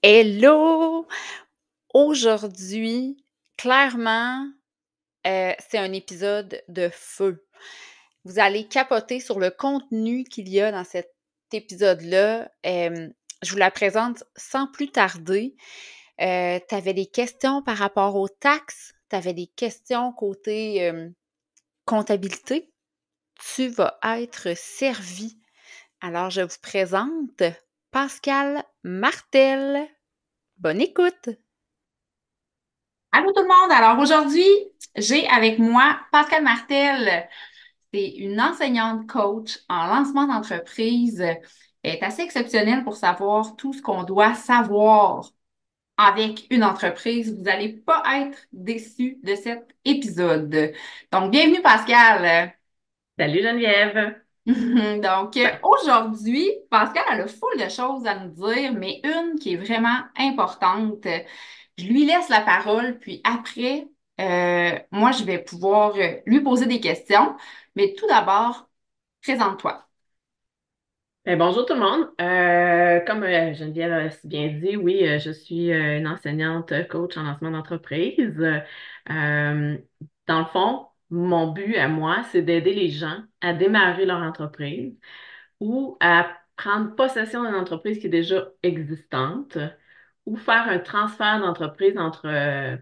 Hello! Aujourd'hui, clairement, c'est un épisode de feu. Vous allez capoter sur le contenu qu'il y a dans cet épisode-là. Je vous la présente sans plus tarder. Tu avais des questions par rapport aux taxes, tu avais des questions côté, comptabilité. Tu vas être servi. Alors je vous présente Pascale Martel. Bonne écoute! Allô tout le monde! Alors aujourd'hui, j'ai avec moi Pascal Martel. C'est une enseignante coach en lancement d'entreprise. Elle est assez exceptionnelle pour savoir tout ce qu'on doit savoir avec une entreprise. Vous n'allez pas être déçus de cet épisode. Donc, bienvenue Pascal! Salut Geneviève. Donc, aujourd'hui, Pascal a le full de choses à nous dire, mais une qui est vraiment importante. Je lui laisse la parole, puis après, moi, je vais pouvoir lui poser des questions. Mais tout d'abord, présente-toi. Bonjour tout le monde. Comme Geneviève a si bien dit, oui, je suis une enseignante coach en lancement d'entreprise. Dans le fond, mon but à moi, c'est d'aider les gens à démarrer leur entreprise ou à prendre possession d'une entreprise qui est déjà existante ou faire un transfert d'entreprise entre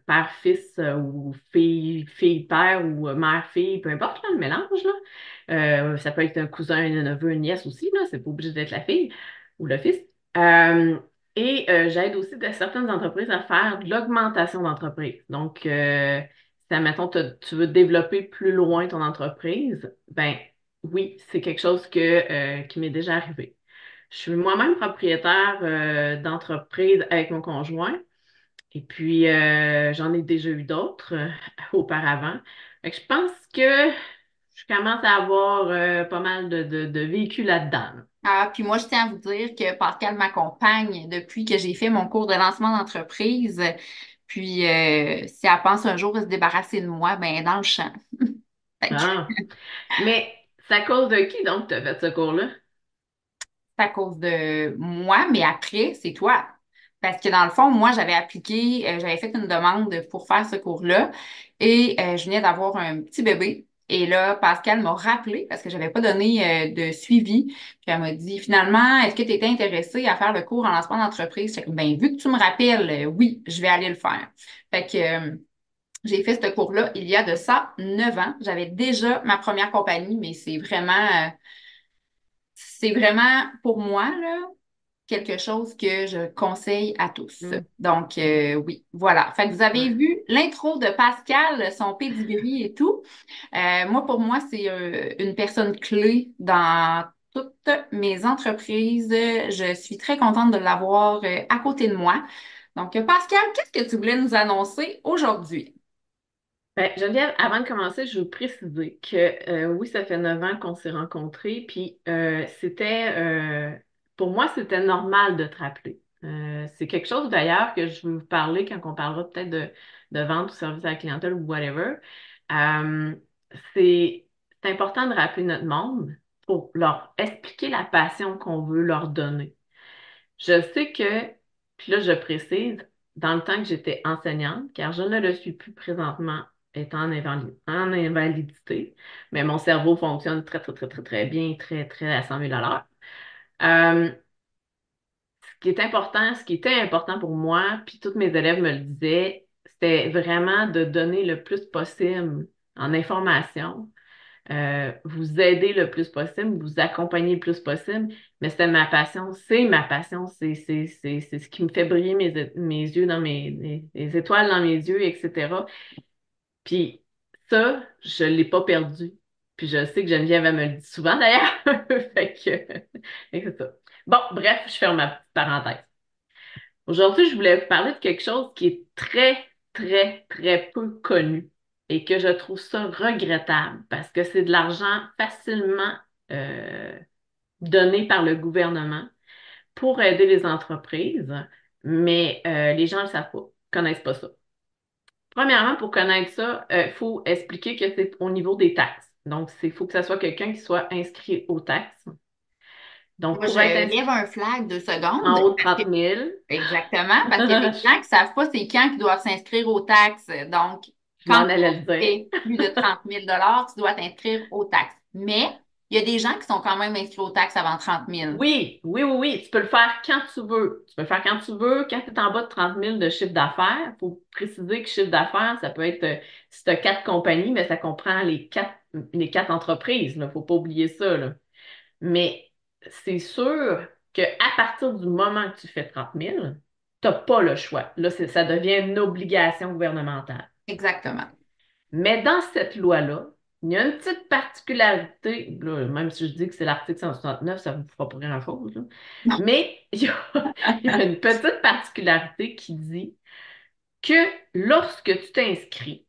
père-fils ou fille-père ou mère-fille, peu importe, là, le mélange, là. Ça peut être un cousin, un neveu, une nièce aussi, là. C'est pas obligé d'être la fille ou le fils. Euh, J'aide aussi certaines entreprises à faire de l'augmentation d'entreprise. Donc, si, admettons, tu veux développer plus loin ton entreprise, ben oui, c'est quelque chose qui m'est déjà arrivé. Je suis moi-même propriétaire d'entreprise avec mon conjoint et puis j'en ai déjà eu d'autres auparavant. Fait que je pense que je commence à avoir pas mal de vécu là-dedans. Ah, puis moi, je tiens à vous dire que Pascal m'accompagne depuis que j'ai fait mon cours de lancement d'entreprise. Puis, si elle pense un jour à se débarrasser de moi, ben dans le champ. Fait que Ah. Mais c'est à cause de qui donc tu as fait ce cours-là? c'est à cause de moi, mais après, c'est toi. Parce que dans le fond, moi, j'avais appliqué, j'avais fait une demande pour faire ce cours-là et je venais d'avoir un petit bébé. Et là, Pascal m'a rappelé parce que j'avais pas donné de suivi. Puis elle m'a dit, finalement, est-ce que tu étais intéressée à faire le cours en lancement d'entreprise? J'étais comme, ben, vu que tu me rappelles, oui, je vais aller le faire. Fait que j'ai fait ce cours-là il y a de ça 9 ans. J'avais déjà ma première compagnie, mais c'est vraiment pour moi, là, quelque chose que je conseille à tous. Hmm. Donc, oui, voilà. Fait que vous avez Ouais. vu l'intro de Pascal, son pedigree et tout. Moi, pour moi, c'est une personne clé dans toutes mes entreprises. Je suis très contente de l'avoir à côté de moi. Donc, Pascal, qu'est-ce que tu voulais nous annoncer aujourd'hui? Geneviève, avant de commencer, je veux préciser que oui, ça fait 9 ans qu'on s'est rencontrés, puis pour moi, c'était normal de te rappeler. C'est quelque chose d'ailleurs que je veux vous parler quand on parlera peut-être de vente ou service à la clientèle ou whatever. Euh, c'est, c'est important de rappeler notre monde pour leur expliquer la passion qu'on veut leur donner. Je sais que, puis là, je précise, dans le temps que j'étais enseignante, car je ne le suis plus présentement étant en invalidité, mais mon cerveau fonctionne très, très, très, très, très bien, très, très à 100 000 à l'heure. Euh, ce qui était important pour moi, puis tous mes élèves me le disaient, c'était vraiment de donner le plus possible en information, vous aider le plus possible, vous accompagner le plus possible. Mais c'était ma passion, c'est ma passion, c'est ce qui me fait briller mes yeux dans les étoiles dans mes yeux, etc. Puis ça, je l'ai pas perdu. Puis je sais que Geneviève, elle me le dit souvent d'ailleurs. Fait que c'est ça. Bon, bref, je ferme ma petite parenthèse. Aujourd'hui, je voulais vous parler de quelque chose qui est très, très, très peu connu et que je trouve ça regrettable parce que c'est de l'argent facilement euh, donné par le gouvernement pour aider les entreprises, mais les gens ne le savent pas, connaissent pas ça. Premièrement, pour connaître ça, il faut expliquer que c'est au niveau des taxes. Donc, il faut que ce soit quelqu'un qui soit inscrit aux taxes. Donc, Moi, pour je être lève inscrit un flag 2 secondes. en haut de 30 000, Exactement, parce qu'il y a des gens qui ne savent pas c'est quand ils doivent s'inscrire aux taxes. Donc, je m'en quand allais le tu dire. fais plus de 30 000 tu dois t'inscrire aux taxes. Mais il y a des gens qui sont quand même inscrits aux taxes avant 30 000. Oui, oui, oui, oui. Tu peux le faire quand tu veux. Tu peux le faire quand tu veux. Quand tu es en bas de 30 000 de chiffre d'affaires, il faut préciser que chiffre d'affaires, ça peut être, si tu as 4 compagnies, mais ça comprend les quatre entreprises. Il ne faut pas oublier ça, là. Mais c'est sûr qu'à partir du moment que tu fais 30 000, tu n'as pas le choix. Là, ça devient une obligation gouvernementale. Exactement. Mais dans cette loi-là, il y a une petite particularité, là, même si je dis que c'est l'article 169, ça ne vous fera pas grand-chose, là. Mais il y a une petite particularité qui dit que lorsque tu t'inscris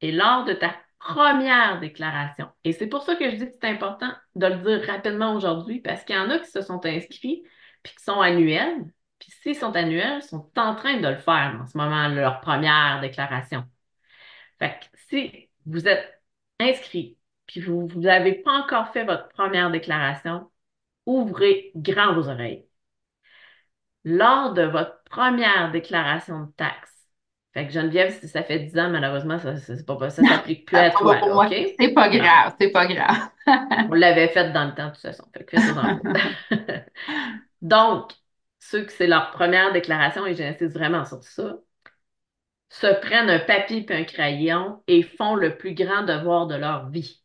et lors de ta première déclaration, et c'est pour ça que je dis que c'est important de le dire rapidement aujourd'hui, parce qu'il y en a qui se sont inscrits puis qui sont annuels, puis s'ils sont annuels, ils sont en train de le faire en ce moment, leur première déclaration. Fait que si vous êtes inscrit puis vous n'avez pas encore fait votre première déclaration, ouvrez grand vos oreilles. Lors de votre première déclaration de taxe, fait que Geneviève, si ça fait 10 ans, malheureusement, ça s'applique plus Ça à tombe pas toi, pour là, moi. OK? C'est pas Non, grave, c'est pas grave. on l'avait fait dans le temps, de toute façon. Fait que fais ça dans le Donc, ceux que c'est leur première déclaration, et j'insiste vraiment sur ça, se prennent un papier et un crayon et font le plus grand devoir de leur vie.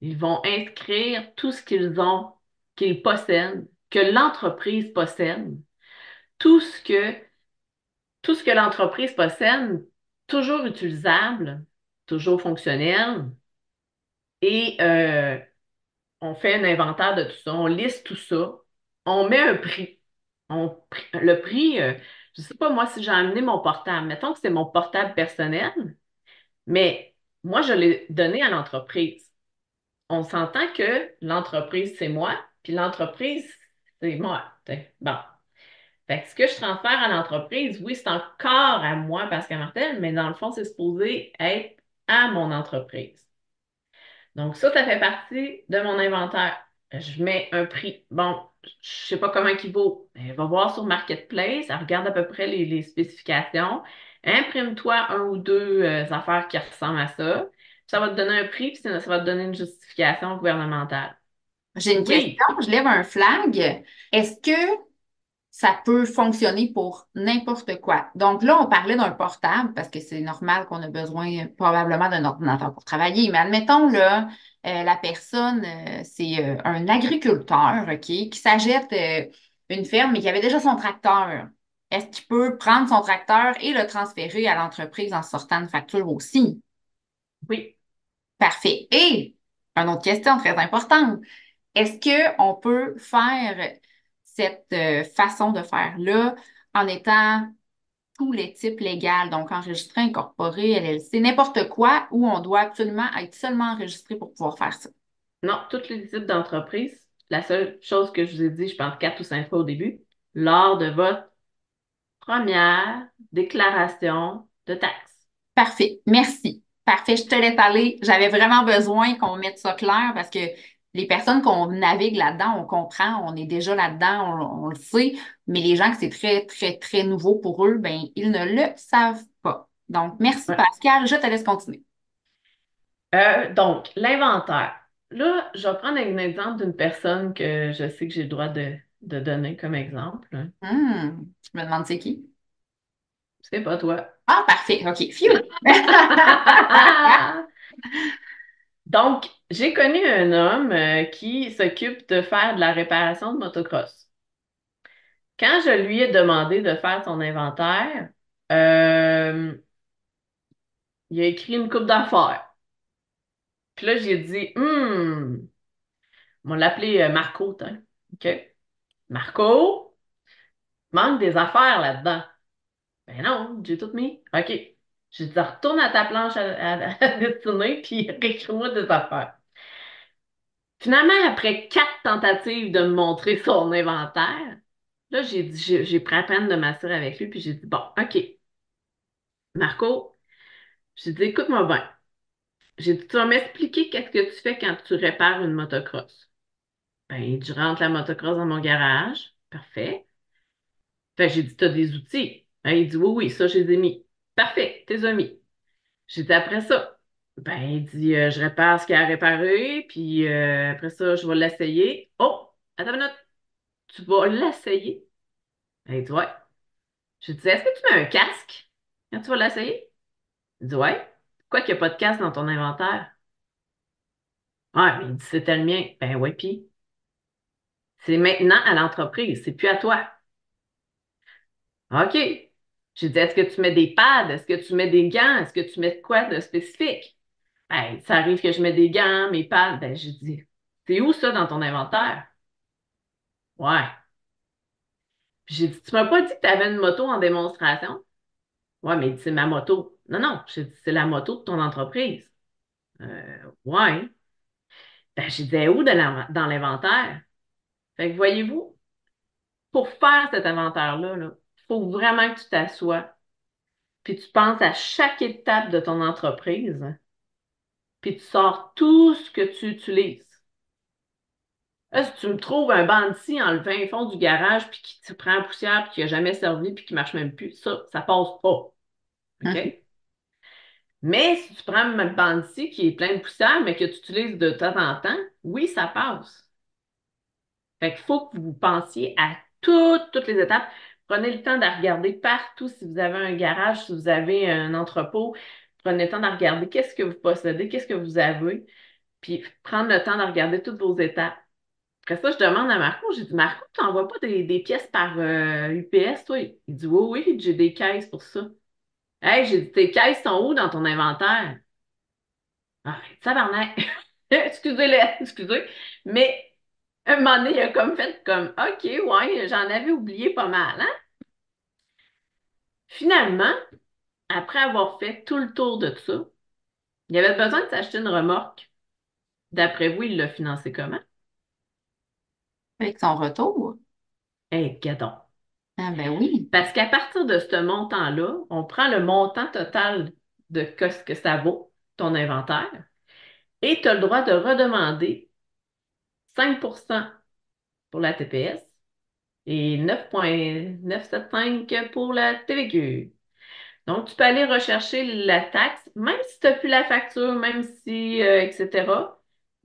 Ils vont inscrire tout ce qu'ils ont, qu'ils possèdent, que l'entreprise possède, tout ce que, tout ce que l'entreprise possède, toujours utilisable, toujours fonctionnel, et on fait un inventaire de tout ça, on liste tout ça, on met un prix. Le prix, je ne sais pas moi si j'ai amené mon portable. Mettons que c'est mon portable personnel, mais moi, je l'ai donné à l'entreprise. On s'entend que l'entreprise, c'est moi, puis l'entreprise, c'est moi. T'sais. Bon. Fait que ce que je transfère à l'entreprise, oui, c'est encore à moi, Pascal Martel, mais dans le fond, c'est supposé être à mon entreprise. Donc, ça fait partie de mon inventaire. Je mets un prix. Bon, je sais pas comment il vaut. Elle va voir sur Marketplace, elle regarde à peu près les spécifications. Imprime-toi un ou deux affaires qui ressemblent à ça. Ça va te donner un prix, puis ça va te donner une justification gouvernementale. J'ai une question, Oui, je lève un flag. Est-ce que ça peut fonctionner pour n'importe quoi? Donc là, on parlait d'un portable parce que c'est normal qu'on a besoin probablement d'un ordinateur pour travailler. Mais admettons, là, la personne, c'est un agriculteur, OK, qui s'achète une ferme mais qui avait déjà son tracteur. Est-ce qu'il peut prendre son tracteur et le transférer à l'entreprise en sortant une facture aussi? oui. Parfait. Et, une autre question très importante. Est-ce qu'on peut faire cette façon de faire-là en étant tous les types légaux, donc enregistré, incorporé, LLC, n'importe quoi, où on doit absolument être seulement enregistré pour pouvoir faire ça? Non, tous les types d'entreprises, la seule chose que je vous ai dit, je pense 4 ou 5 fois au début, lors de votre première déclaration de taxe. Parfait. Merci. Parfait. Je te laisse aller. J'avais vraiment besoin qu'on mette ça clair parce que les personnes qu'on navigue là-dedans, on comprend, on est déjà là-dedans, on le sait, mais les gens que c'est très, très, très nouveau pour eux, ben, ils ne le savent pas. Donc, merci Ouais. Pascal. Je te laisse continuer. Donc, l'inventaire. Là, je vais prendre un exemple d'une personne que je sais que j'ai le droit de donner comme exemple. Je me demande c'est qui. C'est pas toi. Ah, parfait. OK. Phew. Donc, j'ai connu un homme qui s'occupe de faire de la réparation de motocross. Quand je lui ai demandé de faire son inventaire, euh, il a écrit une coupe d'affaires. Puis là, j'ai dit, on va l'appeler Marco, t'in. OK? Marco, manque des affaires là-dedans. Ben non, j'ai tout mis. OK. J'ai dit, retourne à ta planche à dessiner, puis réécris-moi des affaires. Finalement, après 4 tentatives de me montrer son inventaire, là, j'ai pris la peine de m'assurer avec lui, puis j'ai dit, bon, OK, Marco, j'ai dit, écoute-moi bien. J'ai dit, tu vas m'expliquer qu'est-ce que tu fais quand tu répares une motocross. Ben, il dit, je rentre la motocross dans mon garage. Parfait. Fait que j'ai dit, t'as des outils. Ben, il dit, oui, oui, ça, je les ai mis. Parfait, t'es as mis. J'ai dit, après ça. Ben, il dit, je répare ce qu'il y a à réparer, puis après ça, je vais l'essayer. Oh, attends une minute, tu vas l'essayer? Ben, il dit, ouais. J'ai dit, est-ce que tu mets un casque quand tu vas l'essayer? Il dit, ouais. Pourquoi qu'il n'y a pas de casque dans ton inventaire? Ah, mais il dit, c'était le mien. Ben, ouais, puis c'est maintenant à l'entreprise, c'est plus à toi. OK. J'ai dit, est-ce que tu mets des pads? Est-ce que tu mets des gants? Est-ce que tu mets quoi de spécifique? Ben, ça arrive que je mets des gants, mes pads. Ben, j'ai dit, c'est où ça dans ton inventaire? Ouais. Puis j'ai dit, tu m'as pas dit que tu avais une moto en démonstration? Ouais, mais il dit, c'est ma moto. Non, non, j'ai dit, c'est la moto de ton entreprise. Ouais. Ben, j'ai dit, elle est où dans l'inventaire? Fait que voyez-vous, pour faire cet inventaire-là, il faut vraiment que tu t'assoies, puis tu penses à chaque étape de ton entreprise, puis tu sors tout ce que tu utilises. Là, si tu me trouves un bandit en le fin fond du garage, puis qui te prend la poussière, puis qui n'a jamais servi, puis qui marche même plus, ça passe pas. OK? Mais si tu prends un bandit qui est plein de poussière, mais que tu utilises de temps en temps, oui, ça passe. Fait qu'il faut que vous pensiez à toutes les étapes. Prenez le temps de regarder partout si vous avez un garage, si vous avez un entrepôt. Prenez le temps de regarder qu'est-ce que vous possédez, qu'est-ce que vous avez, puis prendre le temps de regarder toutes vos étapes. Après ça, je demande à Marco, j'ai dit, Marco, tu n'envoies pas des pièces par UPS, toi? Il dit, oui, oui, j'ai des caisses pour ça. Hey, j'ai dit, tes caisses sont où dans ton inventaire? Ah, tabarnak! Excusez-le, excusez. Mais un moment donné, il a comme fait comme, OK, ouais, j'en avais oublié pas mal, hein? Finalement, après avoir fait tout le tour de ça, il avait besoin de s'acheter une remorque. D'après vous, il l'a financé comment? Avec son retour. Hey, gadon. Ah ben oui. Parce qu'à partir de ce montant-là, on prend le montant total de ce que ça vaut, ton inventaire, et tu as le droit de redemander 5% pour la TPS et 9,975 pour la TVQ. Donc, tu peux aller rechercher la taxe, même si tu n'as plus la facture, même si, etc.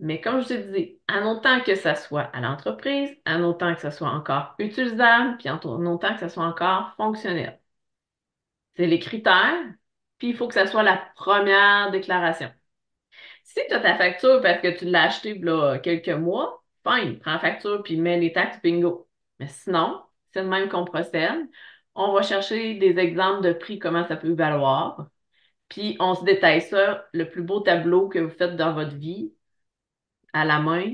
Mais comme je te dis, en autant que ça soit à l'entreprise, en autant que ça soit encore utilisable, puis en autant que ça soit encore fonctionnel. C'est les critères, puis il faut que ça soit la première déclaration. Si tu as ta facture parce que tu l'as acheté il y a quelques mois, fine, prends la facture puis mets les taxes, bingo. Mais sinon, c'est le même qu'on procède. On va chercher des exemples de prix, comment ça peut valoir. Puis on se détaille ça, le plus beau tableau que vous faites dans votre vie, à la main,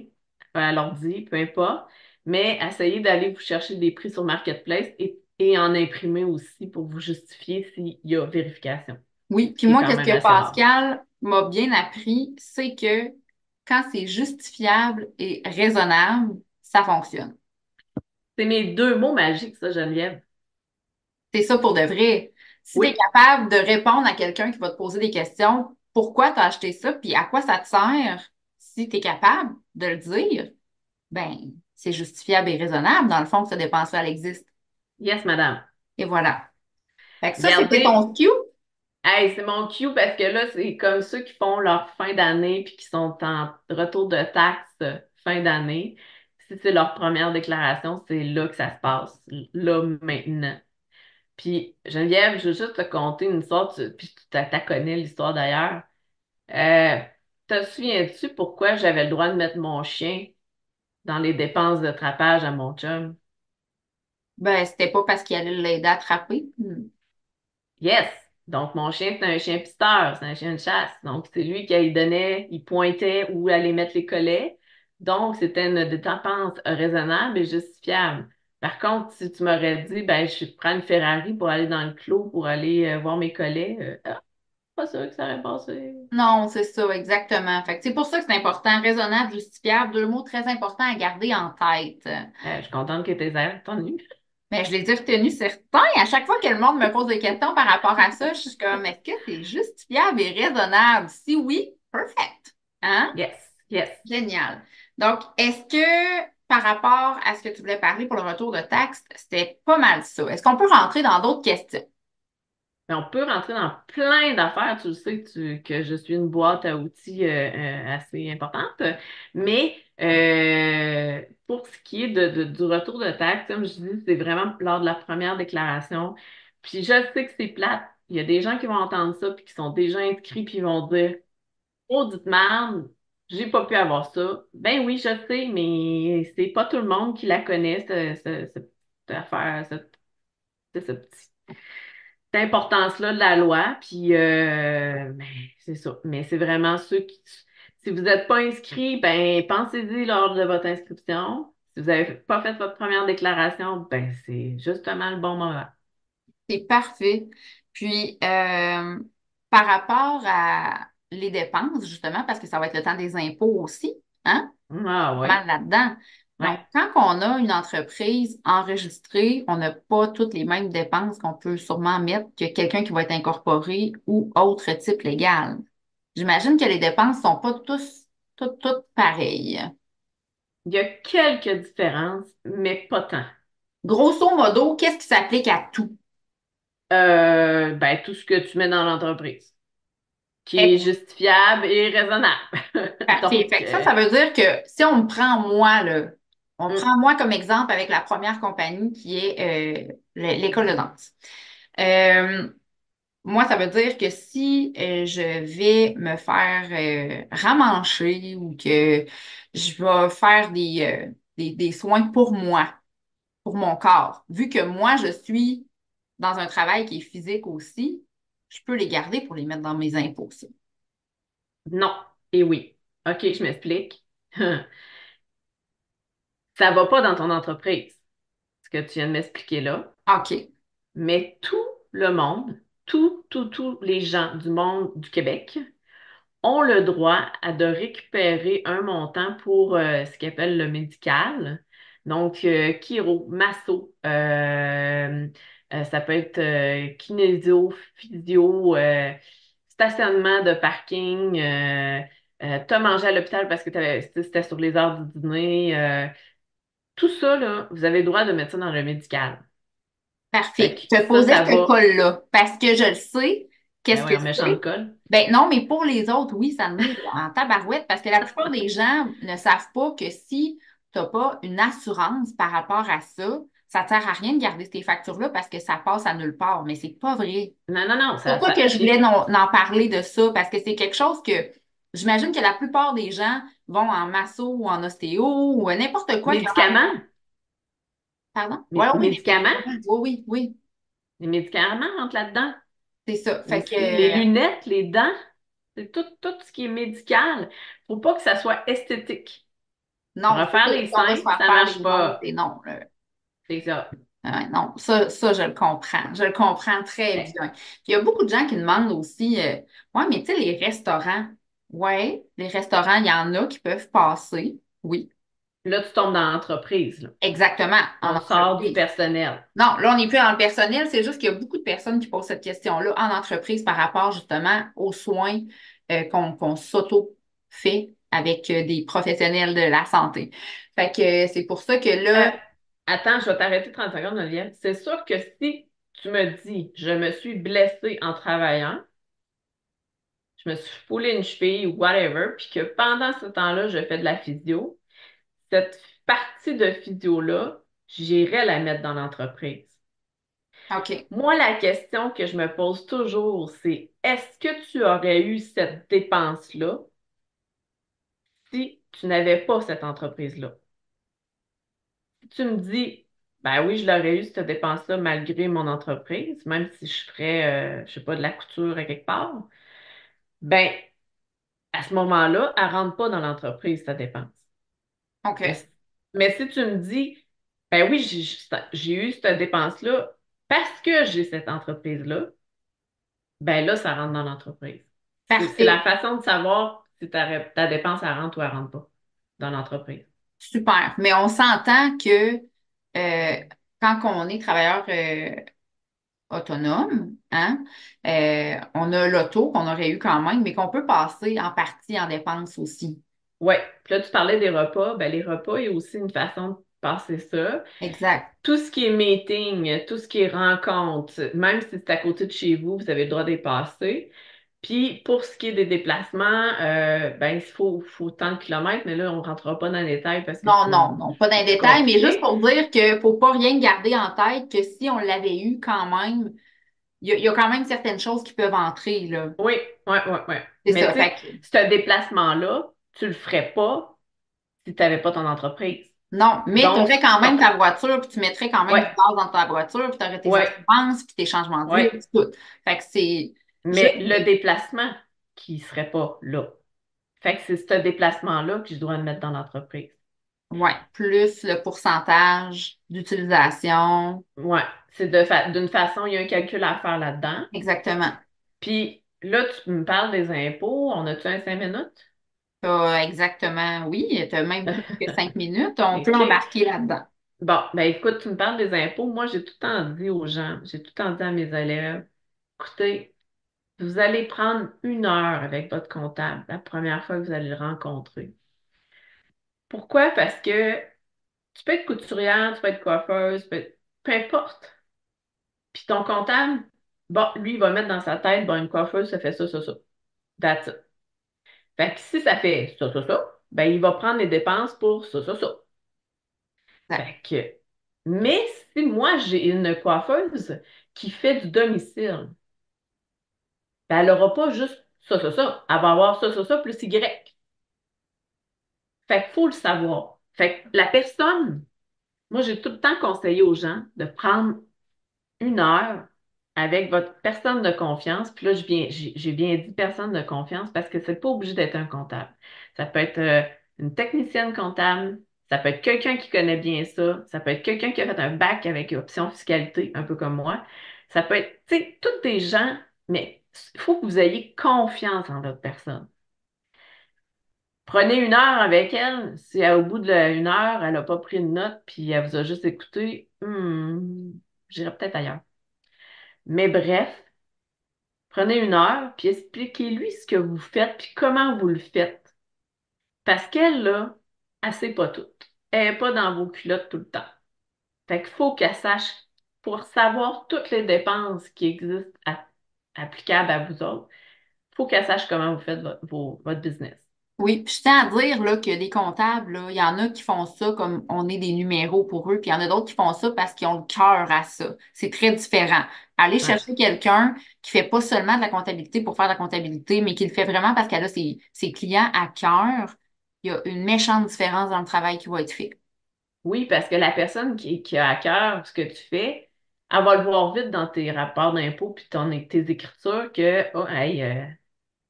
à l'ordi, peu importe. Mais essayez d'aller vous chercher des prix sur Marketplace et en imprimer aussi pour vous justifier s'il y a vérification, Oui, ce puis qui est moi, quand qu'est-ce même que assez rare. Pascal m'a bien appris, c'est que quand c'est justifiable et raisonnable, ça fonctionne. C'est mes deux mots magiques, ça, Geneviève. C'est ça pour de vrai. Si tu es Oui, capable de répondre à quelqu'un qui va te poser des questions, pourquoi tu as acheté ça, puis à quoi ça te sert, si tu es capable de le dire, ben, c'est justifiable et raisonnable, dans le fond, que cette dépense-là, elle existe. yes, madame. Et voilà. Fait que ça, c'était Regardez, ton cue. hey, c'est mon cue parce que là, c'est comme ceux qui font leur fin d'année puis qui sont en retour de taxes fin d'année. Si c'est leur première déclaration, c'est là que ça se passe, là, maintenant. Puis, Geneviève, je veux juste te conter une histoire, puis tu t'as connais l'histoire d'ailleurs. Euh, te souviens-tu pourquoi j'avais le droit de mettre mon chien dans les dépenses de trapage à mon chum? Ben, c'était pas parce qu'il allait l'aider à attraper. Yes! Donc, mon chien, c'est un chien pisteur, c'est un chien de chasse. Donc, c'est lui qui donnait, il pointait où aller mettre les collets. Donc, c'était une dépense raisonnable et justifiable. Par contre, si tu m'aurais dit, ben, je prends une Ferrari pour aller dans le clos, pour aller voir mes collets, pas sûr que ça aurait passé. Non, c'est ça, exactement. Fait que c'est pour ça que c'est important, raisonnable, justifiable, deux mots très importants à garder en tête. Je suis contente que tes airs retenu. Mais je les ai retenus certains. À chaque fois que le monde me pose des questions par rapport à ça, je suis comme, est-ce que c'est justifiable et raisonnable? Si oui, perfect. Hein? Yes, yes. Génial. Donc, est-ce que par rapport à ce que tu voulais parler pour le retour de taxes, c'était pas mal ça. Est-ce qu'on peut rentrer dans d'autres questions? Mais on peut rentrer dans plein d'affaires. Tu le sais que je suis une boîte à outils assez importante. Mais pour ce qui est du retour de taxe, comme je dis, c'est vraiment lors de la première déclaration. Puis je sais que c'est plate. Il y a des gens qui vont entendre ça puis qui sont déjà inscrits puis ils vont dire, oh, dites merde, j'ai pas pu avoir ça. Ben oui, je sais, mais c'est pas tout le monde qui la connaît, cette affaire, ce petit cette importance-là de la loi. Puis, ben, c'est ça. Mais c'est vraiment ceux qui, si vous n'êtes pas inscrit, ben, pensez-y lors de votre inscription. Si vous n'avez pas fait votre première déclaration, ben, c'est justement le bon moment. C'est parfait. Puis, par rapport à les dépenses, justement, parce que ça va être le temps des impôts aussi, hein? Ah, Pas ouais. mal là-dedans. Donc, Ouais. quand on a une entreprise enregistrée, on n'a pas toutes les mêmes dépenses qu'on peut sûrement mettre que quelqu'un qui va être incorporé ou autre type légal. J'imagine que les dépenses sont pas toutes pareilles. Il y a quelques différences, mais pas tant. Grosso modo, qu'est-ce qui s'applique à tout? Ben, tout ce que tu mets dans l'entreprise, qui est justifiable et raisonnable. Parfait. Donc, Fait que ça veut dire que si on me prend moi, là, on me hum, prend moi comme exemple avec la première compagnie qui est l'école de danse. Euh, Moi, ça veut dire que si je vais me faire ramancher ou que je vais faire des soins pour moi, pour mon corps, vu que moi, je suis dans un travail qui est physique aussi, je peux les garder pour les mettre dans mes impôts, ça. non et oui. OK, je m'explique. Ça va pas dans ton entreprise, ce que tu viens de m'expliquer là, OK. mais tout le monde, tous les gens du monde du Québec ont le droit de récupérer un montant pour ce qu'ils appellent le médical. Donc, chiro, masso, ça peut être kinésio, physio, stationnement de parking, t'as mangé à l'hôpital parce que c'était sur les heures du dîner. Tout ça, là, vous avez le droit de mettre ça dans le médical. Fait Parfait. que Je te posais ça ce va. col-là parce que je le sais. Ben Qu'est-ce oui, que en méchant de c'est? colle. Ben non, mais pour les autres, oui, ça en est en tabarouette parce que la plupart des gens ne savent pas que si tu n'as pas une assurance par rapport à ça, ça ne sert à rien de garder ces factures-là parce que ça passe à nulle part. Mais c'est pas vrai. Non, non, non, C'est pour ça que je voulais j'ai en parler de ça parce que c'est quelque chose que j'imagine que la plupart des gens vont en masso ou en ostéo ou n'importe quoi qui leur amène. médicaments. Pardon? Oui, oui, les Médicaments. médicaments. Oui, oui, oui. Les médicaments rentrent là-dedans. C'est ça. Fait Aussi, les que lunettes, les dents, c'est tout ce qui est médical. Faut pas que ça soit esthétique. non, c'est Refaire ça. les Si on va se seins, faire ça faire marche les montres pas. et non. Là. C'est ça. Non, ça, je le comprends. Je le comprends très Ben, bien. Puis il y a beaucoup de gens qui demandent aussi, ouais, mais tu sais, les restaurants. Ouais, les restaurants, il y en a qui peuvent passer. Oui, là, tu tombes dans l'entreprise, là. exactement, en On sort du entreprise. personnel. Non, là, on n'est plus dans le personnel. C'est juste qu'il y a beaucoup de personnes qui posent cette question-là en entreprise par rapport justement aux soins qu'on s'auto-fait avec des professionnels de la santé. Fait que c'est pour ça que Euh, là, attends, je vais t'arrêter 30 secondes, Olivier. C'est sûr que si tu me dis, je me suis blessée en travaillant, je me suis foulé une cheville ou whatever, puis que pendant ce temps-là, je fais de la physio, cette partie de physio-là, j'irai la mettre dans l'entreprise. OK. Moi, la question que je me pose toujours, c'est est-ce que tu aurais eu cette dépense-là si tu n'avais pas cette entreprise-là? Si tu me dis, ben oui, je l'aurais eu cette dépense-là malgré mon entreprise, même si je ferais, je sais pas, de la couture à quelque part, ben à ce moment-là, elle rentre pas dans l'entreprise, ta dépense. Mais, OK. mais si tu me dis, ben oui, j'ai eu cette dépense-là parce que j'ai cette entreprise-là, ben là, ça rentre dans l'entreprise. C'est la Parfait. façon de savoir si ta dépense, elle rentre ou elle rentre pas dans l'entreprise. Super. Mais on s'entend que quand on est travailleur autonome, hein, on a l'auto qu'on aurait eu quand même, mais qu'on peut passer en partie en dépenses aussi. Ouais. Puis là, tu parlais des repas. Ben, les repas, il y a aussi une façon de passer ça. Exact. Tout ce qui est meeting, tout ce qui est rencontre, même si c'est à côté de chez vous, vous avez le droit d'y passer. Puis pour ce qui est des déplacements, ben il faut tant de kilomètres, mais là, on ne rentrera pas dans les détails parce que Non, non, non, pas dans les c'est plus détails, mais juste compliqué. pour dire qu'il faut pas rien garder en tête que si on l'avait eu quand même, il y a quand même certaines choses qui peuvent entrer, là. Oui, oui, oui, oui. C'est Mais ça. tu sais, Fait que, ce déplacement-là, tu le ferais pas si tu n'avais pas ton entreprise. non, mais tu Donc, aurais quand non. même ta voiture, puis tu mettrais quand même Ouais, du gaz dans ta voiture, puis tu aurais tes ouais, assurances, puis tes changements d'huile, ouais. puis tout. Fait que c'est juste, Mais le déplacement qui serait pas là. Fait que c'est ce déplacement-là que je dois mettre dans l'entreprise. ouais, plus le pourcentage d'utilisation. Ouais, c'est d'une façon, il y a un calcul à faire là-dedans. Exactement. Puis là, tu me parles des impôts. On a-tu un 5 minutes? Exactement, oui, tu as même plus que 5 minutes. On peut OK. embarquer là-dedans. Bon, ben écoute, tu me parles des impôts. Moi, j'ai tout le temps dit aux gens, j'ai tout le temps dit à mes élèves, écoutez, vous allez prendre 1 heure avec votre comptable la première fois que vous allez le rencontrer. Pourquoi? Parce que tu peux être couturière, tu peux être coiffeuse, peu importe. Puis ton comptable, bon, lui, il va mettre dans sa tête, bon, une coiffeuse, ça fait ça, ça, ça. That's it. Fait que si ça fait ça, ça, ça, ben il va prendre les dépenses pour ça, ça, ça. Exact. Fait que, mais si moi j'ai une coiffeuse qui fait du domicile, ben, elle n'aura pas juste ça, ça, ça. Elle va avoir ça, ça, ça, plus Y. Fait qu'il faut le savoir. Fait que la personne, moi j'ai tout le temps conseillé aux gens de prendre 1 heure avec votre personne de confiance. Puis là, j'ai bien dit personne de confiance parce que c'est pas obligé d'être un comptable. Ça peut être une technicienne comptable, ça peut être quelqu'un qui connaît bien ça peut être quelqu'un qui a fait un bac avec option fiscalité, un peu comme moi. Ça peut être, tu sais, toutes des gens, mais il faut que vous ayez confiance en votre personne. Prenez 1 heure avec elle. Si au bout de 1 heure, elle n'a pas pris de note, puis elle vous a juste écouté, j'irai peut-être ailleurs. Mais bref, prenez 1 heure, puis expliquez-lui ce que vous faites, puis comment vous le faites. Parce qu'elle, là, elle sait pas tout. Elle n'est pas dans vos culottes tout le temps. Fait qu'il faut qu'elle sache, pour savoir toutes les dépenses qui existent applicables à vous autres, il faut qu'elle sache comment vous faites votre business. Oui, puis je tiens à dire là, que des comptables, là, il y en a qui font ça comme on est des numéros pour eux, puis il y en a d'autres qui font ça parce qu'ils ont le cœur à ça. C'est très différent. Aller Ouais. chercher quelqu'un qui fait pas seulement de la comptabilité pour faire de la comptabilité, mais qui le fait vraiment parce qu'elle a ses clients à cœur, il y a une méchante différence dans le travail qui va être fait. Oui, parce que la personne qui a à cœur ce que tu fais, elle va le voir vite dans tes rapports d'impôts puis tes écritures que, oh, hey,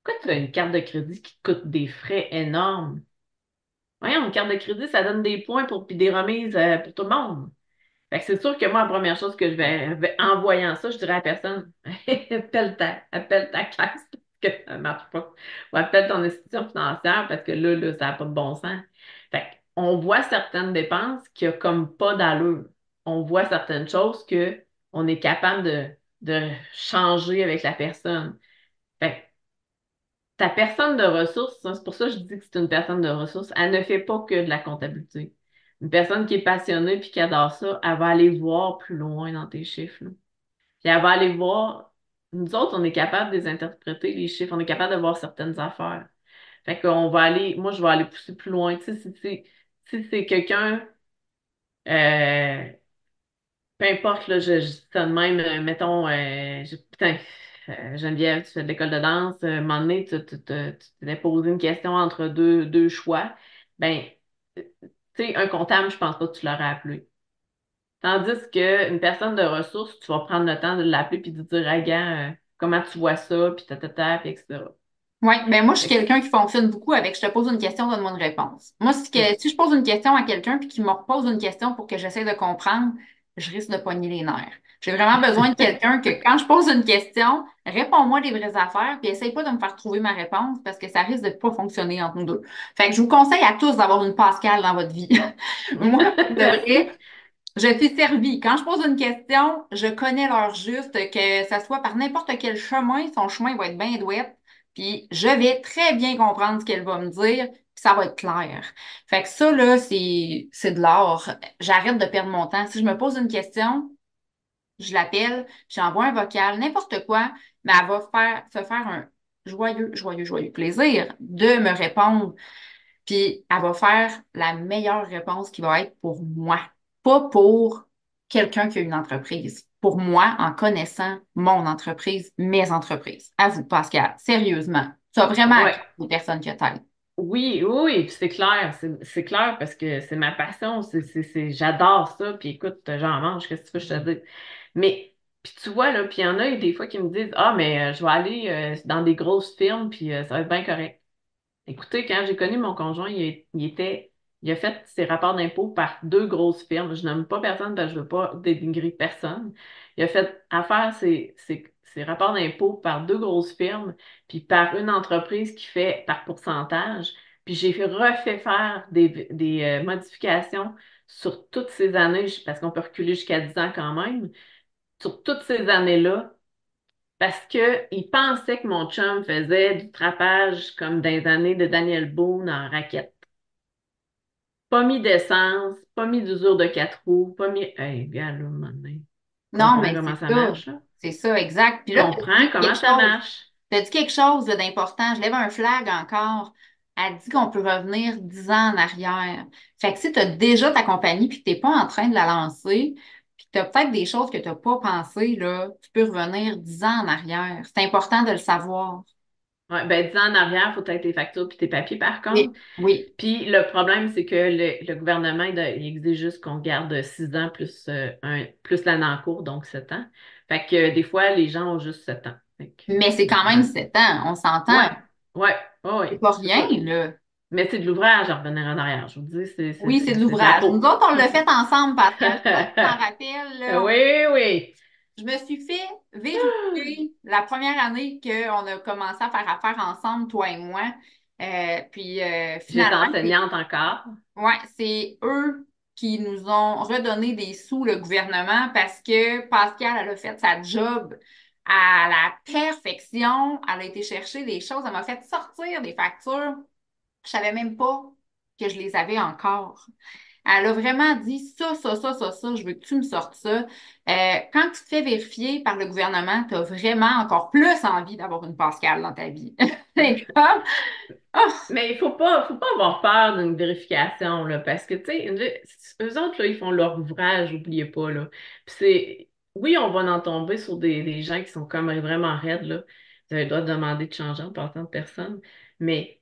pourquoi tu as une carte de crédit qui te coûte des frais énormes? Voyons, une carte de crédit, ça donne des points puis des remises pour tout le monde. Fait que c'est sûr que moi, la première chose que en voyant ça, je dirais à la personne, appelle ta caisse parce que ça ne marche pas. Ou appelle ton institution financière parce que là, ça n'a pas de bon sens. Fait on voit certaines dépenses qui n'ont comme pas d'allure. On voit certaines choses que on est capable de changer avec la personne. Fait ta personne de ressources, hein, c'est pour ça que je dis que c'est une personne de ressources, elle ne fait pas que de la comptabilité. Une personne qui est passionnée puis qui adore ça, elle va aller voir plus loin dans tes chiffres, là. Puis elle va aller voir, nous autres, on est capable de les interpréter, les chiffres, on est capable de voir certaines affaires. Fait qu'on va aller, moi, je vais aller pousser plus loin. Tu sais, si c'est quelqu'un, euh, peu importe, là, je dis ça de même, mettons, putain, Geneviève, tu fais de l'école de danse, un moment donné, tu t'es posé une question entre deux choix. Ben, tu sais, un comptable, je pense pas que tu l'aurais appelé. Tandis qu'une personne de ressources, tu vas prendre le temps de l'appeler puis de dire, hey, gars, comment tu vois ça, puis puis etc. Oui, ben moi, je suis Fait que, quelqu'un qui fonctionne beaucoup avec je te pose une question, donne-moi une réponse. Moi, hum, si je pose une question à quelqu'un puis qu'il me repose une question pour que j'essaie de comprendre, je risque de pogner les nerfs. J'ai vraiment besoin de quelqu'un que quand je pose une question, réponds-moi des vraies affaires puis essaye pas de me faire trouver ma réponse parce que ça risque de pas fonctionner entre nous deux. Fait que je vous conseille à tous d'avoir une Pascal dans votre vie. Moi, pour de Merci. vrai, je suis servie. Quand je pose une question, je connais l'heure juste, que ça soit par n'importe quel chemin, son chemin va être bien douette, puis je vais très bien comprendre ce qu'elle va me dire, puis ça va être clair. Fait que ça, là, c'est de l'art. J'arrête de perdre mon temps. Si je me pose une question, je l'appelle, j'envoie un vocal, n'importe quoi, mais elle va se faire un joyeux plaisir de me répondre. Puis elle va faire la meilleure réponse qui va être pour moi, pas pour quelqu'un qui a une entreprise. Pour moi, en connaissant mon entreprise, mes entreprises. À vous, Pascal, sérieusement. Tu as vraiment à Ouais. cœur des personnes que t'aides. Oui, oui, oui, puis c'est clair, c'est clair parce que c'est ma passion, j'adore ça, puis écoute, j'en mange, qu'est-ce que tu veux que je te dise? Mais, puis tu vois, là, puis il y en a des fois qui me disent, ah, mais je vais aller dans des grosses firmes, puis ça va être bien correct. Écoutez, quand j'ai connu mon conjoint, il a fait ses rapports d'impôts par deux grosses firmes. Je nomme pas personne parce que je veux pas dénigrer personne. Il a fait affaire ses rapports d'impôts par deux grosses firmes, puis par une entreprise qui fait par pourcentage. Puis refait faire des modifications sur toutes ces années, parce qu'on peut reculer jusqu'à 10 ans quand même, sur toutes ces années-là parce que il pensait que mon chum faisait du trapage comme dans les années de Daniel Boone en raquette. Pas mis d'essence, pas mis d'usure de quatre roues, pas mis. Hey, gars, là, maintenant, Non, comprends mais comment c'est ça ça. marche, là? C'est ça, exact. Puis là, tu as Comprends dit comment quelque ça chose. marche. Tu as dit quelque chose là, d'important. Je lève un flag encore. Elle dit qu'on peut revenir 10 ans en arrière. Fait que si tu as déjà ta compagnie puis que tu n'es pas en train de la lancer, puis que tu as peut-être des choses que tu n'as pas pensées, là, tu peux revenir 10 ans en arrière. C'est important de le savoir. Ouais, ben, 10 ans en arrière, il faut être tes factures puis tes papiers, par Oui, contre. oui. Puis le problème, c'est que le gouvernement, il exige juste qu'on garde 6 ans plus l'année en cours, donc 7 ans. Fait que des fois, les gens ont juste 7 ans. Fait que, Mais c'est quand même ouais. 7 ans, on s'entend. Ouais, ouais, ouais, C'est ouais, pas c'est rien, ça. là. Mais c'est de l'ouvrage à revenir en arrière. Je vous dis, Oui, c'est de c'est de la l'ouvrage. Nous peau. autres, on l'a fait ensemble, Pascal. Je sais pas si tu t'en rappelles, là. Oui, oui. Je me suis fait vérifier la première année qu'on a commencé à faire affaire ensemble, toi et moi. Puis J'étais finalement, enseignante encore. c'est eux qui nous ont redonné des sous, le gouvernement, parce que Pascal, elle a fait sa job à la perfection. Elle a été chercher des choses. Elle m'a fait sortir des factures. Je savais même pas que je les avais encore. Elle a vraiment dit ça, je veux que tu me sortes ça. Quand tu te fais vérifier par le gouvernement, tu as vraiment encore plus envie d'avoir une Pascal dans ta vie. C'est comme, oh, Mais faut pas avoir peur d'une vérification, là, parce que, tu sais, eux autres, là, ils font leur ouvrage, oubliez pas, là. Puis oui, on va en tomber sur des gens qui sont comme vraiment raides, là. Vous avez le droit de demander de changer en partant de personne, mais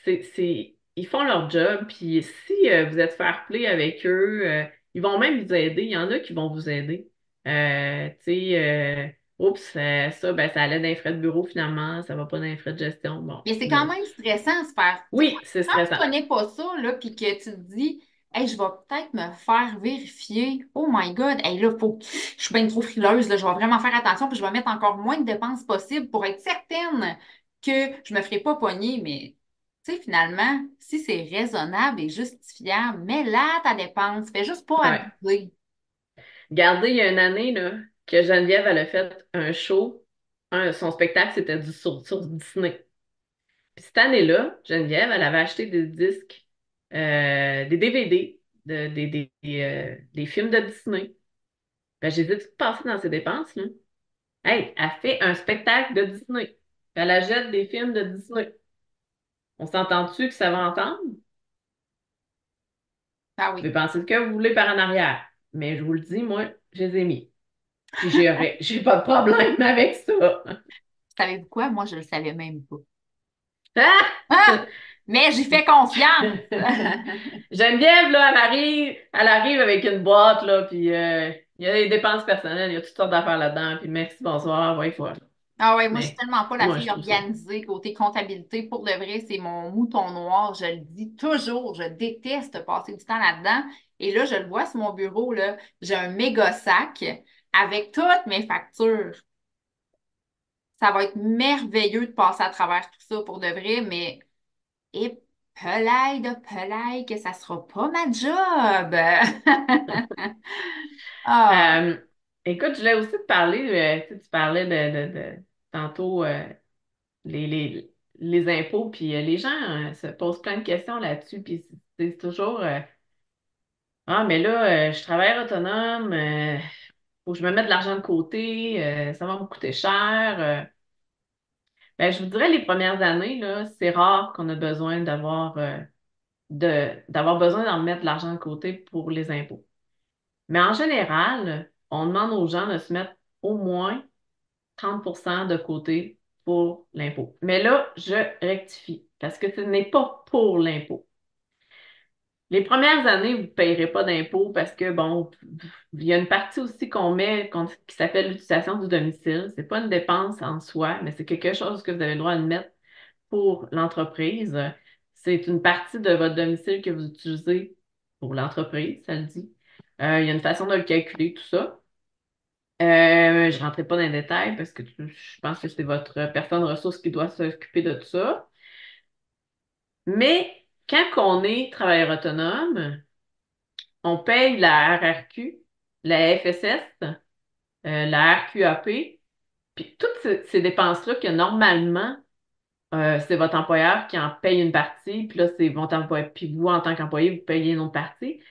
ils font leur job, puis si vous êtes fair-play avec eux, ils vont même vous aider. Il y en a qui vont vous aider. Tu sais, oups, ben, ça allait dans les frais de bureau, finalement, ça va pas dans les frais de gestion. Bon, mais c'est quand là, même stressant de se faire. Tu sais, oui, c'est quand tu stressant. connais pas ça, là, puis que tu te dis, hey, je vais peut-être me faire vérifier. Oh my God, hey, là, je suis bien trop frileuse, là, je vais vraiment faire attention, puis je vais mettre encore moins de dépenses possibles pour être certaine que je me ferai pas pogner. Mais, tu sais, finalement, si c'est raisonnable et justifiable, mets-la ta dépense. Fais juste pas Ouais. abuser. Regardez, il y a une année, là, que Geneviève, elle a fait un show. Son spectacle, c'était sur Disney. Puis cette année-là, Geneviève, elle avait acheté des disques, des DVD, des films de Disney. Ben, j'ai dit, tu te passer dans ses dépenses, là. Hey, elle fait un spectacle de Disney. Puis elle achète des films de Disney. On s'entend-tu que ça va entendre? Ah Vous oui. pouvez penser ce que vous voulez par en arrière. Mais je vous le dis, moi, je les ai mis. Puis j'ai pas de problème avec ça. Savez-vous quoi? Moi, je le savais même pas. Ah! Ah! Mais j'y fais confiance. Geneviève, là, elle arrive avec une boîte, là, puis il y a des dépenses personnelles, il y a toutes sortes d'affaires là-dedans, puis merci, bonsoir, ouais, faut. Ah ouais, moi, je suis Mais tellement pas la moi, je fille trouve ça. organisée côté comptabilité. Pour de vrai, c'est mon mouton noir. Je le dis toujours. Je déteste passer du temps là-dedans. Et là, je le vois sur mon bureau, là. J'ai un méga sac avec toutes mes factures. Ça va être merveilleux de passer à travers tout ça pour de vrai, mais et pelaille que ça sera pas ma job. Ah, Euh, Écoute, je voulais aussi te parler, tu sais, tu parlais tantôt, les, les, les impôts, puis les gens se posent plein de questions là-dessus, puis c'est toujours ah, mais là, je travaille autonome, faut que je me mette de l'argent de côté, ça va me coûter cher. Ben, je vous dirais, les premières années, là, c'est rare qu'on a besoin d'avoir besoin d'en mettre de l'argent de côté pour les impôts. Mais en général, on demande aux gens de se mettre au moins 30% de côté pour l'impôt. Mais là, je rectifie parce que ce n'est pas pour l'impôt. Les premières années, vous ne payerez pas d'impôt parce que, bon, il y a une partie aussi qui s'appelle l'utilisation du domicile. C'est pas une dépense en soi, mais c'est quelque chose que vous avez le droit de mettre pour l'entreprise. C'est une partie de votre domicile que vous utilisez pour l'entreprise, ça le dit. Il y a une façon de le calculer, tout ça. Je ne rentrerai pas dans les détails parce que je pense que c'est votre personne ressource qui doit s'occuper de tout ça. Mais quand on est travailleur autonome, on paye la RRQ, la FSS, la RQAP, puis toutes ces dépenses-là que normalement, c'est votre employeur qui en paye une partie, puis là, c'est votre employeur, puis vous, en tant qu'employé, vous payez une autre partie.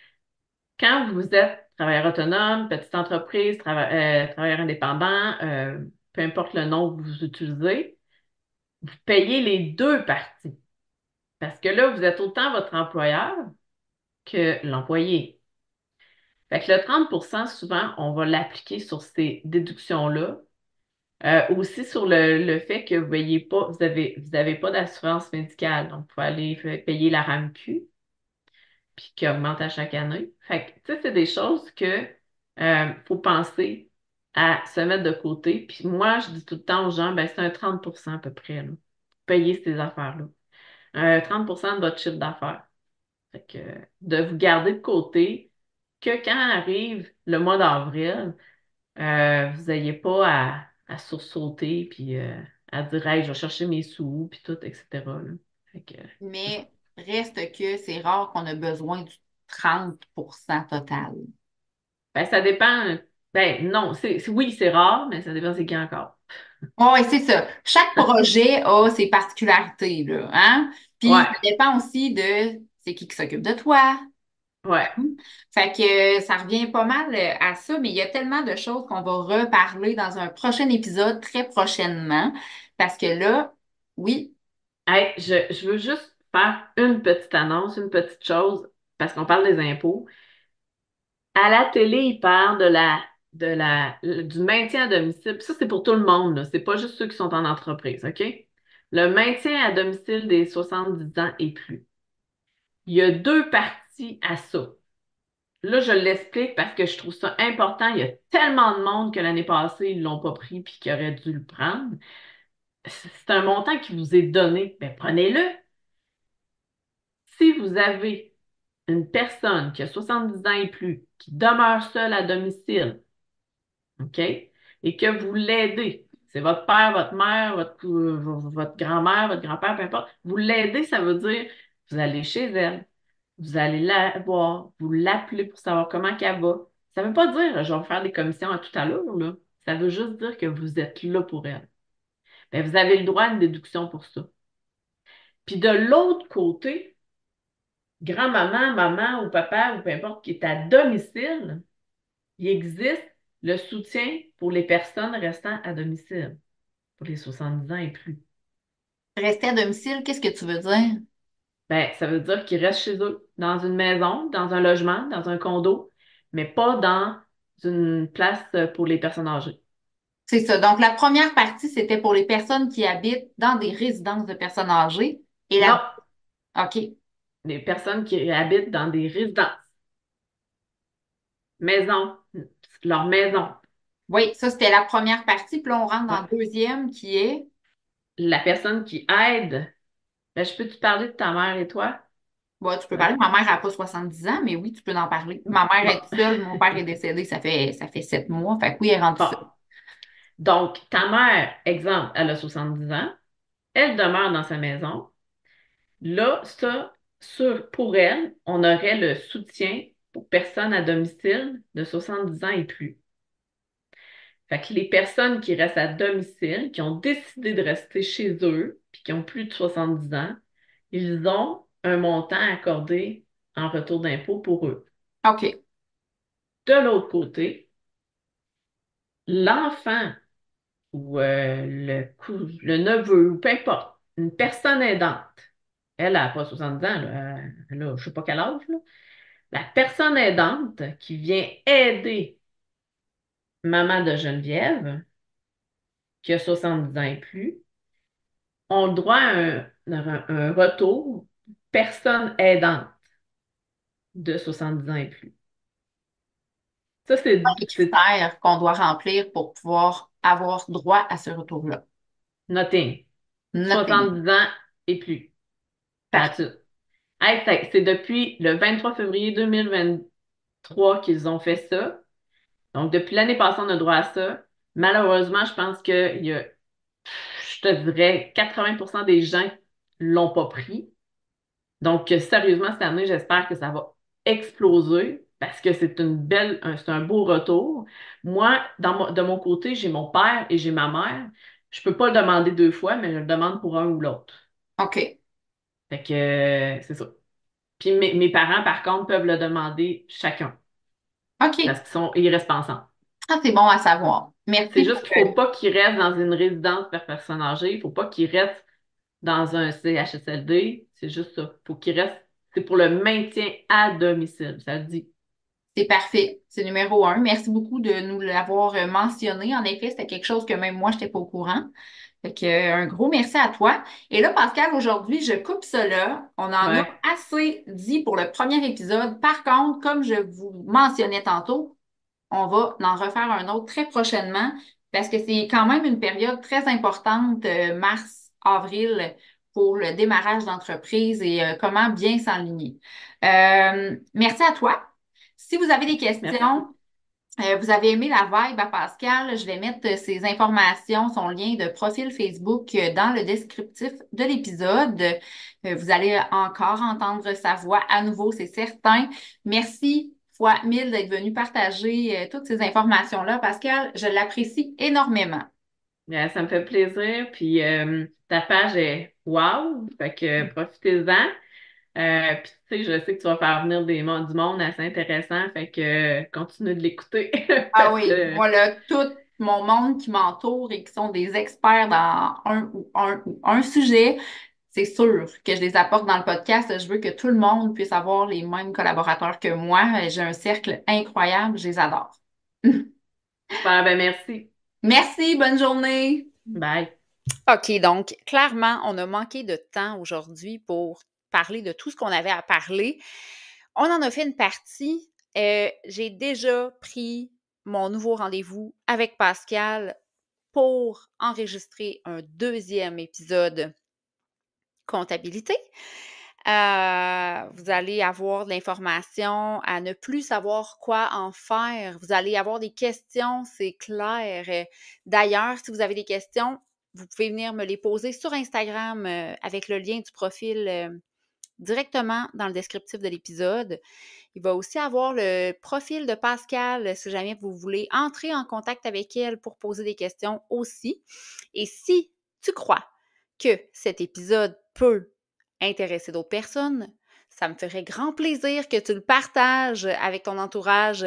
Quand vous êtes travailleur autonome, petite entreprise, travailleur indépendant, peu importe le nom que vous utilisez, vous payez les deux parties. Parce que là, vous êtes autant votre employeur que l'employé. Fait que le 30%, souvent, on va l'appliquer sur ces déductions-là. Aussi sur le fait que vous avez pas d'assurance médicale. Donc, il faut aller payer la RAMQ, puis qui augmente à chaque année. Fait que, tu sais, c'est des choses que faut penser à se mettre de côté. Puis moi, je dis tout le temps aux gens, ben, c'est un 30% à peu près, là, payer ces affaires-là. 30% de votre chiffre d'affaires. Fait que, de vous garder de côté que quand arrive le mois d'avril, vous n'ayez pas à sursauter puis à dire hey, je vais chercher mes sous puis tout, etc. là. Fait que, c'est ça. Mais reste que c'est rare qu'on a besoin du 30% total. Ben, ça dépend. Ben non, oui, c'est rare, mais ça dépend c'est qui encore. Oui, c'est ça. Chaque projet a ses particularités, là, hein? Puis Ouais, ça dépend aussi de c'est qui s'occupe de toi. ouais. Fait que ça revient pas mal à ça, mais il y a tellement de choses qu'on va reparler dans un prochain épisode très prochainement. Parce que là, oui, Hey, je veux juste faire une petite annonce, une petite chose, parce qu'on parle des impôts. À la télé, ils parlent du maintien à domicile. Puis ça, c'est pour tout le monde, là. C'est pas juste ceux qui sont en entreprise, OK? Le maintien à domicile des 70 ans et plus. Il y a deux parties à ça. Là, je l'explique parce que je trouve ça important. Il y a tellement de monde que l'année passée, ils ne l'ont pas pris puis qui auraient dû le prendre. C'est un montant qui vous est donné. Ben, prenez-le. Si vous avez une personne qui a 70 ans et plus, qui demeure seule à domicile, OK? Et que vous l'aidez. C'est votre père, votre mère, votre grand-mère, votre grand-père, peu importe. Vous l'aidez, ça veut dire, vous allez chez elle, vous allez la voir, vous l'appelez pour savoir comment qu'elle va. Ça veut pas dire, je vais faire des commissions à tout à l'heure, là. Ça veut juste dire que vous êtes là pour elle. Ben, vous avez le droit à une déduction pour ça. Puis de l'autre côté, grand-maman, maman ou papa ou peu importe qui est à domicile, il existe le soutien pour les personnes restant à domicile, pour les 70 ans et plus. rester à domicile, qu'est-ce que tu veux dire? Ben, ça veut dire qu'ils restent chez eux, dans une maison, dans un logement, dans un condo, mais pas dans une place pour les personnes âgées. C'est ça. Donc, la première partie, c'était pour les personnes qui habitent dans des résidences de personnes âgées. Et Non, la... OK. les personnes qui habitent dans des résidences, maisons, leur maison. Oui, ça, c'était la première partie. Puis là, on rentre dans Ouais. la deuxième qui est... La personne qui aide, ben, je peux te parler de ta mère et toi? Bon, tu peux Ouais. parler. Ma mère n'a pas 70 ans, mais oui, tu peux en parler. Ma mère Bon, est seule. Mon père est décédé, ça fait 7 mois. Fait que oui, elle est rendue bon. seule. Donc, ta mère, exemple, elle a 70 ans, elle demeure dans sa maison. Là, pour elle, on aurait le soutien pour personnes à domicile de 70 ans et plus. Fait que les personnes qui restent à domicile, qui ont décidé de rester chez eux, puis qui ont plus de 70 ans, ils ont un montant accordé en retour d'impôt pour eux. OK. De l'autre côté, l'enfant ou le neveu, ou peu importe, une personne aidante, elle n'a pas 70 ans, là, elle a je sais pas quel âge, là. La personne aidante qui vient aider maman de Geneviève, qui a 70 ans et plus, ont le droit à un retour personne aidante de 70 ans et plus. Ça, Les c'est critères qu'on doit remplir pour pouvoir avoir droit à ce retour-là. nothing. Nothing. 70 ans et plus. That's Parfait. it. Hey, c'est depuis le 23 février 2023 qu'ils ont fait ça. Donc, depuis l'année passée, on a droit à ça. Malheureusement, je pense qu'il y a, je te dirais, 80% des gens l'ont pas pris. Donc, sérieusement, cette année, j'espère que ça va exploser parce que c'est un beau retour. Moi, de mon côté, j'ai mon père et j'ai ma mère. Je peux pas le demander deux fois, mais je le demande pour un ou l'autre. OK. Fait que, c'est ça. Puis mes parents, par contre, peuvent le demander chacun parce OK. qu'ils sont irresponsables. Ah, c'est bon à savoir. C'est Merci pour juste qu'il faut pas qu'ils restent dans une résidence pour personnes âgées. Il faut pas qu'ils restent dans un CHSLD. C'est juste ça. Faut qu'ils restent. C'est pour le maintien à domicile. Ça le dit. C'est parfait. C'est numéro un. Merci beaucoup de nous l'avoir mentionné. En effet, c'était quelque chose que même moi, je n'étais pas au courant. Fait que, un gros merci à toi. Et là, Pascal, aujourd'hui, je coupe cela. On en a Ouais. assez dit pour le premier épisode. Par contre, comme je vous mentionnais tantôt, on va en refaire un autre très prochainement parce que c'est quand même une période très importante, mars, avril, pour le démarrage d'entreprise et comment bien s'enligner. Merci à toi. Si vous avez des Merci. questions, vous avez aimé la vibe à Pascal, je vais mettre ses informations, son lien de profil Facebook dans le descriptif de l'épisode. Vous allez encore entendre sa voix à nouveau, c'est certain. Merci fois mille d'être venu partager toutes ces informations-là, Pascal. Je l'apprécie énormément. Ça me fait plaisir. Puis ta page est wow. Fait que profitez-en. Puis tu sais, je sais que tu vas faire venir du monde assez intéressant. Fait que continue de l'écouter. Ah Parce oui, que moi, là, tout mon monde qui m'entoure et qui sont des experts dans un sujet, c'est sûr que je les apporte dans le podcast. Je veux que tout le monde puisse avoir les mêmes collaborateurs que moi. J'ai un cercle incroyable, je les adore. super, ben merci. Merci, bonne journée. Bye. OK, donc clairement, on a manqué de temps aujourd'hui pour parler de tout ce qu'on avait à parler. On en a fait une partie. J'ai déjà pris mon nouveau rendez-vous avec Pascal pour enregistrer un deuxième épisode comptabilité. Vous allez avoir de l'information à ne plus savoir quoi en faire. Vous allez avoir des questions, c'est clair. D'ailleurs, si vous avez des questions, vous pouvez venir me les poser sur Instagram avec le lien du profil directement dans le descriptif de l'épisode. Il va aussi avoir le profil de Pascal si jamais vous voulez entrer en contact avec elle pour poser des questions aussi. Et si tu crois que cet épisode peut intéresser d'autres personnes, ça me ferait grand plaisir que tu le partages avec ton entourage.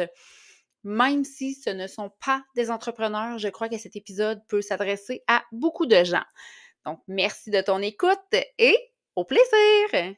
Même si ce ne sont pas des entrepreneurs, je crois que cet épisode peut s'adresser à beaucoup de gens. Donc, merci de ton écoute et au plaisir!